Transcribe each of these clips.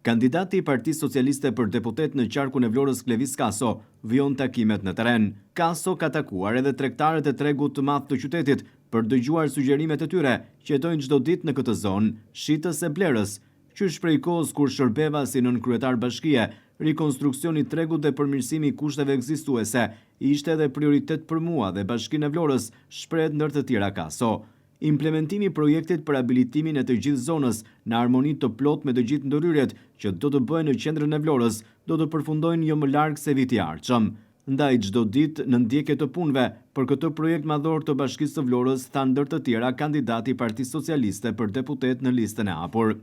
Kandidati i Partisë Socialiste për deputet në qarkun e Vlorës Klevis Kaso vijon takimet në terren. Kaso ka takuar edhe tregtarët e tregut të madh të qytetit për dëgjuar sugjerimet e tyre që jetojnë çdo ditë në këtë zonë, shitës e Blerës, qysh prej kohës kur shërbeva si nënkryetar bashkie, rikonstruksioni i tregut dhe përmirësimi i kushteve ekzistuese ishte edhe prioritet për mua dhe Bashkinë e Vlorës, shpreh ndër të tjera Kaso. Implementimi i projektit për abilitimin e të gjithë zonës në harmoni të plot me të gjithë ndërhyrjet që do të bëhen në qendrën e Vlorës do të përfundojnë jo më larg se viti i ardhshëm. Ndaj çdo ditë në ndjekje të punëve për këtë projekt madhor të Bashkisë së Vlorës, thanë ndër të tjera kandidati i Partisë Socialiste për deputet në listën e hapur.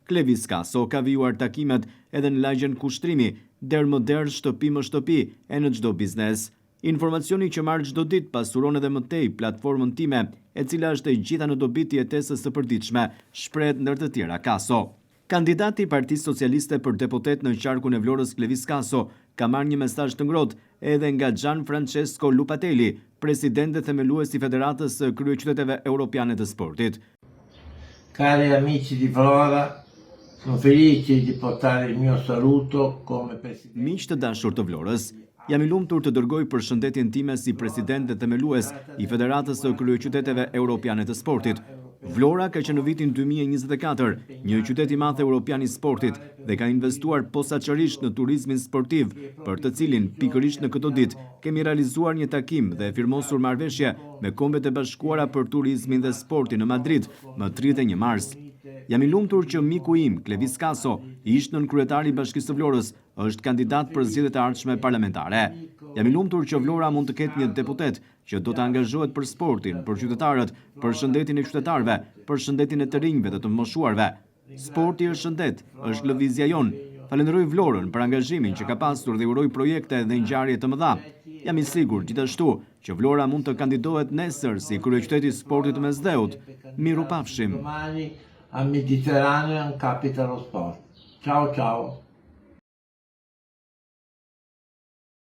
Klevis Kaso ka vijuar takimet edhe në lagjen Kushtrimi, der më der, shtëpi më shtëpi e në çdo biznes. Informacioni që marrë çdo ditë pasuron edhe më tej platformën time, e cila është e gjitha në dobi të jetesës së përditshme, shpreh ndër të tjera Kaso. Kandidati i Partisë Socialiste për deputet në qarkun e Vlorës Klevis Kaso ka marrë një mesazh të ngrohtë edhe nga Gianfrancesco Lupatelli, president dhe themelues i Federatës së Kryeqyteteve Europiane të Sportit. Cari amici di Vlora, sono felice di portare il mio saluto come presidente. Miq të dashur të Vlorës, jam i lumtur të dërgoj përshëndetjen time si president dhe themelues i Federatës së Kryeqyteteve Europiane të Sportit. Vlora ka qenë në vitin 2024 një qytet i madh europian i sportit dhe ka investuar posaçërisht në turizmin sportiv, për të cilin pikërisht në këtë ditë kemi realizuar një takim dhe firmosur marrëveshje me Kombet e Bashkuara për Turizmin dhe Sportin në Madrid më 31 mars. Jam i lumtur që miku im, Klevis Kaso, ish nënkryetari i Bashkisë së Vlorës, është kandidat për zgjedhjet e ardhshme parlamentare. Jam i lumtur që Vlora mund të ketë një deputet që do të angazhohet për sportin, për qytetarët, për shëndetin e qytetarëve, për shëndetin e të rinjve dhe të moshuarve. Sporti është shëndet, është lëvizja jonë. Falenderoj Vlorën për angazhimin që ka pasur dhe uroj projekte dhe ngjarje të mëdha. Jam i sigurt gjithashtu që Vlora mund të kandidohet nesër si kryeqyteti i sportit të Mesdheut. Miru pafshim. Al Mediterranean Capital of Sport. Ciao ciao.